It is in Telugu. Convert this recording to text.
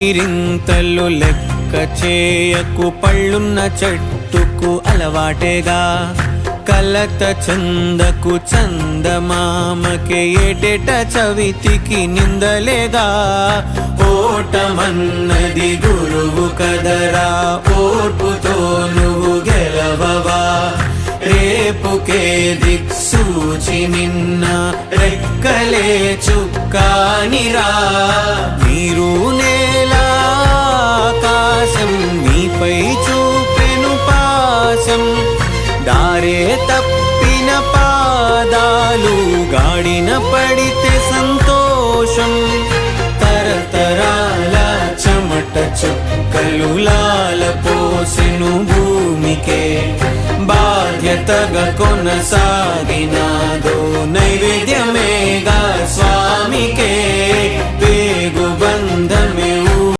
రింతలు లెక్క చేయకు, పళ్ళున్న చెట్టుకు అలవాటేగా. కలత చందకు చందమామకే ఏటేట చవితికి నిందలేగా. ఓటమన్నది గురువు కదరా, ఓర్పుతో నువ్వు గెలవవా. రేపుకే దిక్సూచి నిన్న రెక్కలే చుక్కానిరా. నీరు నేల ఆకాశం నీపై చూపెను పాశం. దారే తప్పిన పాదాలు గాడిన పడితే సంతోషం. తరతరాల చెమట చుక్కలు లాల పోసెను భూమికే. బాధ్యతగా కొనసాగినాదో నైవేద్యమేగా స్వామికే.